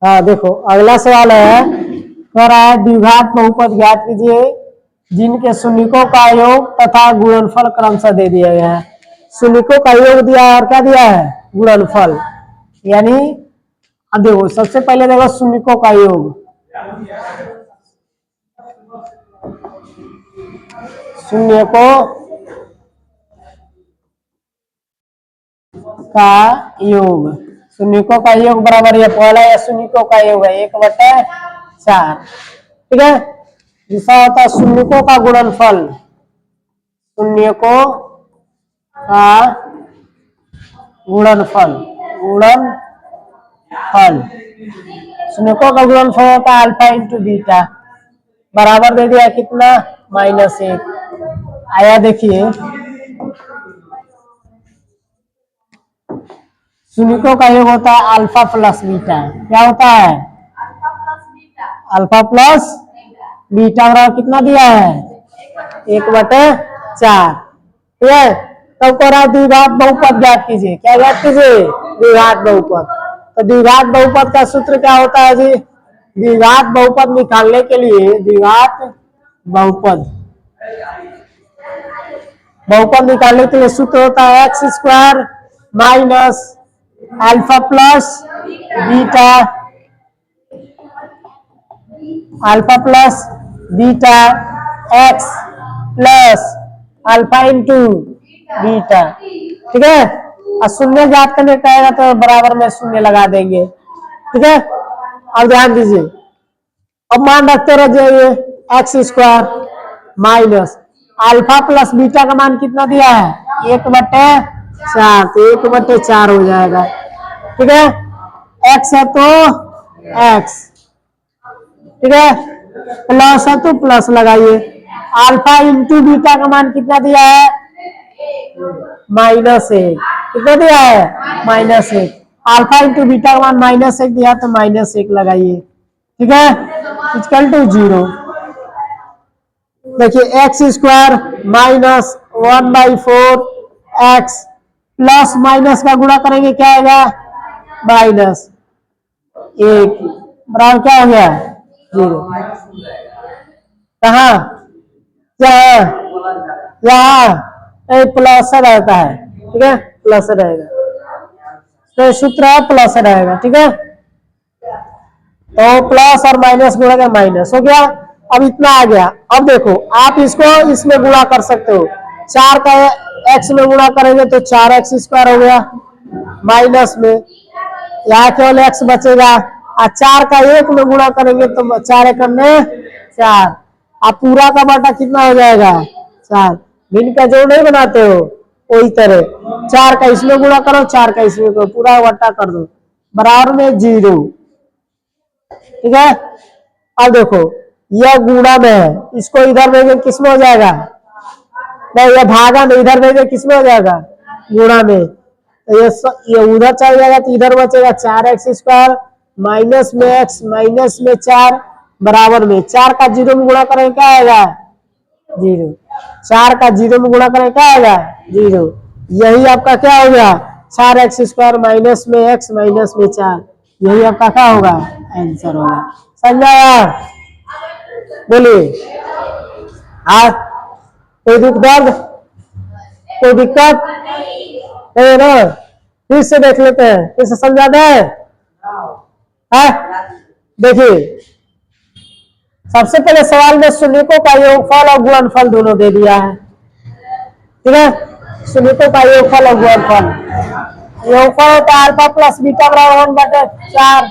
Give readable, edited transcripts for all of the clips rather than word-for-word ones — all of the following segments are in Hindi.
हाँ देखो अगला सवाल है, कह रहा है द्विघात बहुपद ज्ञात कीजिए जिनके शून्यकों का योग तथा गुणनफल क्रमशः दे दिया गया है। शून्यकों का योग दिया है और क्या दिया है, गुणनफल। यानी अब देखो सबसे पहले देखो शून्यकों का योग, शून्यकों का योग, शून्यकों का योग बराबर ये पहला या शून्यकों का योग है 1/4। ठीक है, दूसरा होता है शून्यकों का गुणनफल, शून्यकों का गुणनफल, गुणनफल शून्यकों का गुणनफल होता है अल्फा इंटू बीटा, बराबर दे दिया कितना, -1 आया। देखिए शून्यकों का योग होता है अल्फा प्लस बीटा, क्या होता है, अल्फा प्लस बीटा बराबर कितना दिया है, 1/4। ठीक है, तब कह रहा है द्विघात बहुपद ज्ञात कीजिए। क्या ज्ञात कीजिए, द्विघात बहुपद। तो द्विघात बहुपद का सूत्र क्या होता है जी, द्विघात बहुपद निकालने के लिए, द्विघात बहुपद निकालने के लिए सूत्र होता है x² minus alpha plus beta, alpha plus beta x plus alpha into beta. ठीक है, और शून्य ज्ञात करने कहेगा तो बराबर में शून्य लगा देंगे। ठीक है, अब ध्यान दीजिए, अब मान रखते रहिए x² minus alpha plus beta का मान कितना दिया है, 1/4, तो 1/4 हो जाएगा। ठीक है, x है तो x, ठीक है, प्लस है तो प्लस लगाइए। अल्फा इंटू बीटा का मान कितना दिया है, -1, कितना दिया है, -1। अल्फा इंटू बीटा का मान -1 दिया तो -1 लगाइए। ठीक है, इक्वल टू 0। देखिए x² minus 1/4 x plus minus का गुणा करेंगे क्या आएगा, -1 बराबर क्या हो गया, 0। कहा क्या है, यहाँ प्लस रहता है। ठीक है, प्लस रहेगा, तो सूत्र है प्लस रहेगा। ठीक है, तो प्लस और माइनस गुणा का माइनस हो गया। अब इतना आ गया। अब देखो आप इसको इसमें गुणा कर सकते हो, 4 का x में गुणा करेंगे तो 4x² हो गया, माइनस में यहाँ केवल x बचेगा, और 4 का 1 में गुणा करेंगे तो 4 × 4, अब पूरा का बाटा कितना हो जाएगा, 4। भिन्न का जोड़ नहीं बनाते हो, वही तरह 4 का इसमें गुणा करो, 4 का इसमें करो, पूरा बटा कर दो, बराबर में 0। ठीक है, अब देखो यह गुणा में है, इसको इधर भेजे किस में हो जाएगा, नहीं यह भागा में, इधर भेजे किस में हो जाएगा, गुणा में। तो ये उधर चल जाएगा तो इधर बचेगा 4x² माइनस में x माइनस में 4 बराबर में 4 का 0 में गुणा करें क्या आएगा, 0। 4 का 0 में गुणा करें क्या आएगा, 0। यही आपका क्या हो गया, 4x² माइनस में x माइनस में 4, यही आपका क्या होगा, आंसर होगा। समझाया, बोलिए। हाँ, कोई दुख दर्द, कोई दिक्कत नहीं है ना, फिर से देख लेते हैं, फिर से समझा दें। देखिए सबसे पहले सवाल में शून्यकों का योगफल और गुणनफल दोनों दे दिया है। ठीक है, शून्यकों का योगफल और गुणनफल, योगफल होता है अल्फा प्लस बीटा बराबर 1/4,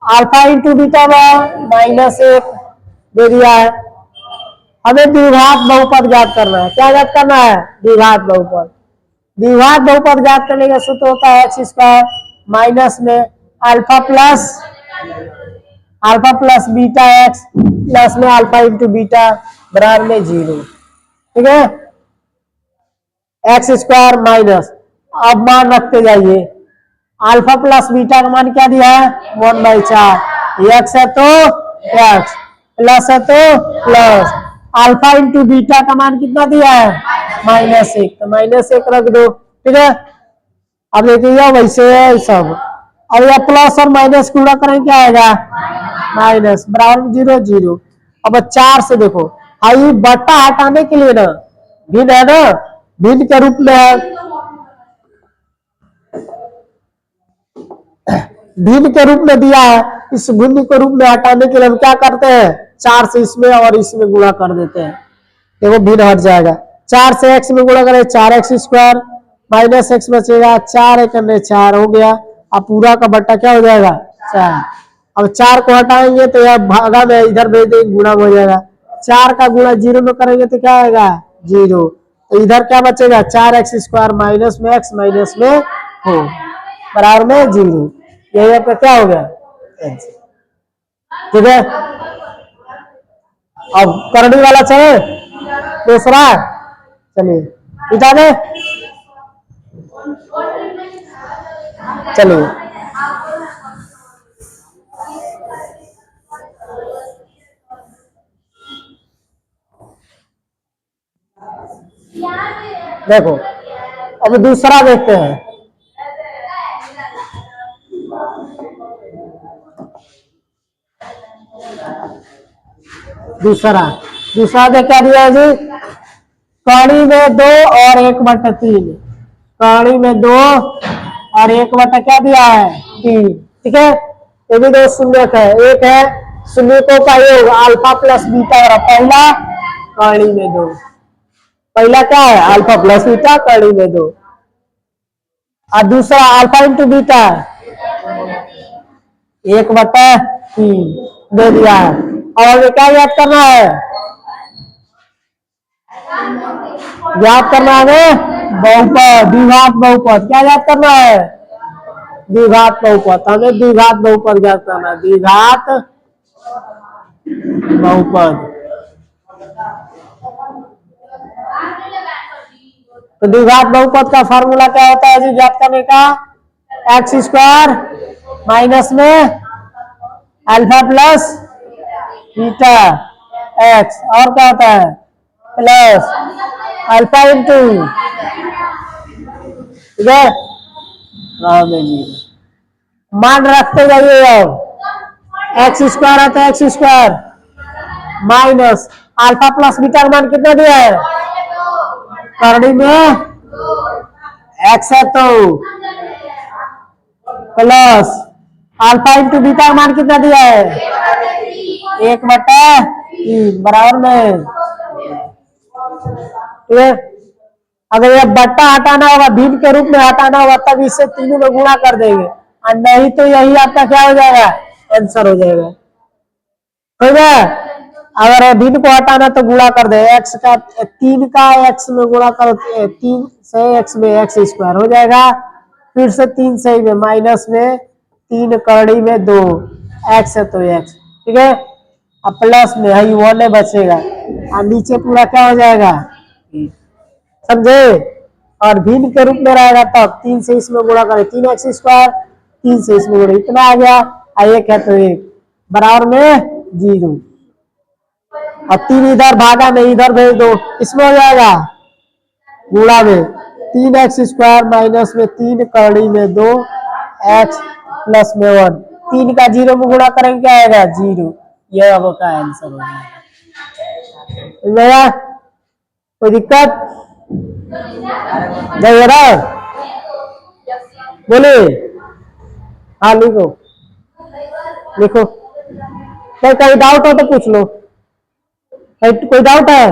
अल्फा इंटू बीटा -1 दे दिया है। हमें द्विघात बहुपद ज्ञात करना है। क्या ज्ञात करना है, द्विघात बहुपद। द्विघात बहुपद ज्ञात करने का सूत्र होता है x² माइनस में alpha plus beta x plus में अल्फा इंटू बीटा बराबर में 0। ठीक है, x² माइनस, अब मान रखते जाइए, अल्फा प्लस बीटा का मान क्या दिया है, 1/4, x है तो x प्लस है तो प्लस, अल्फा इंटू बीटा का मान कितना दिया है, -1, तो -1 रख दो। ठीक है, अब देखिए वैसे है सब, अब यह प्लस और माइनस गुणा करें क्या आएगा, माइनस, बराबर में 0 0। अब 4 से देखो, आई बट्टा हटाने के लिए ना भिन्न है ना, भिन्न के रूप में है, भिन्न के रूप में दिया है, इस भिन्न के रूप में हटाने के लिए हम क्या करते हैं, 4 से इसमें और इसमें गुणा कर देते हैं, देखो भिन्न हट जाएगा। 4 से x में गुणा करें 4x स्क्वायर, माइनस x बचेगा, 4 एक 4 हो गया। अब पूरा का बट्टा क्या हो जाएगा, 4। अब 4 को हटाएंगे तो यह भागा में इधर भेज देंगे, गुणा हो जाएगा। 4 का गुणा 0 में करेंगे तो क्या आएगा, 0। तो इधर क्या बचेगा, 4x स्क्वायर माइनस में x माइनस में हो, बराबर में 0। ये पे क्या हो गया, ठीक है। अब करनी वाला चले दूसरा, चलिए मिटा दे, चलिए देखो अब दूसरा देखते हैं। दूसरा दूसरा देख क्या दिया है जी, कड़ी में 2 और 1/3, कड़ी में 2 और 1/, क्या दिया है, 3, ठीक है। ये भी 2 शून्य है, एक है शून्यकों का योग अल्फा प्लस बीटा, और पहला कड़ी में 2, पहला क्या है अल्फा प्लस बीटा कड़ी में 2, और दूसरा अल्फा इंटू बीटा 1/3 दे दिया है। और हमें क्या याद करना है, याद करना है बहुपद, द्विघात बहुपद, क्या याद करना है, द्विघात बहुपद, हमें द्विघात बहुपद याद करना है, द्विघात बहुपद। तो द्विघात बहुपद का फार्मूला क्या होता है जी, याद करने का, एक्स स्क्वायर माइनस में अल्फा प्लस बीटा एक्स, और क्या होता है प्लस अल्फा इंटू, ठीक है, मान रखते जाइए। अब एक्स स्क्वायर है तो x square minus alpha plus beta का मान कितना दिया है, करनी में एक्स है तो प्लस अल्फा इंटू बीटा का मान कितना दिया है, 1/3, बराबर में, ठीक है। अगर यह बट्टा हटाना होगा, भिन्न के रूप में हटाना होगा, तब इससे तीनों में गुणा कर देंगे, और नहीं तो यही आपका क्या हो जाएगा, आंसर हो जाएगा, ठीक है। अगर भिन्न को हटाना तो गुणा कर दे, एक्स का 3 का एक्स में गुणा करो, 3 से एक्स में एक्स स्क्वायर हो जाएगा, फिर से 3 से में माइनस में 3 कड़ी में 2 एक्स है तो एक्स, ठीक है। अब प्लस में है 1 बचेगा, और नीचे पूरा क्या हो जाएगा, समझे। और भिन्न के रूप में रहेगा तब 3 से इसमें गुणा करें, 3x स्क्वायर, 3 से इसमें गुणा, इतना आ गया, और 1 है तो 1, बराबर में 0। और 3 इधर भागा में इधर भेज दो, इसमें हो जाएगा गुणा में 3x स्क्वायर माइनस में 3 कड़ी में 2 x प्लस में 1, 3 का 0 में गुणा करेंगे क्या आएगा, 0। यह अब का आंसर हो जाएगा, कोई दिक्कत नहीं, बोलिए, हाँ लिखो लिखो, कोई डाउट हो तो पूछ लो, कोई डाउट है।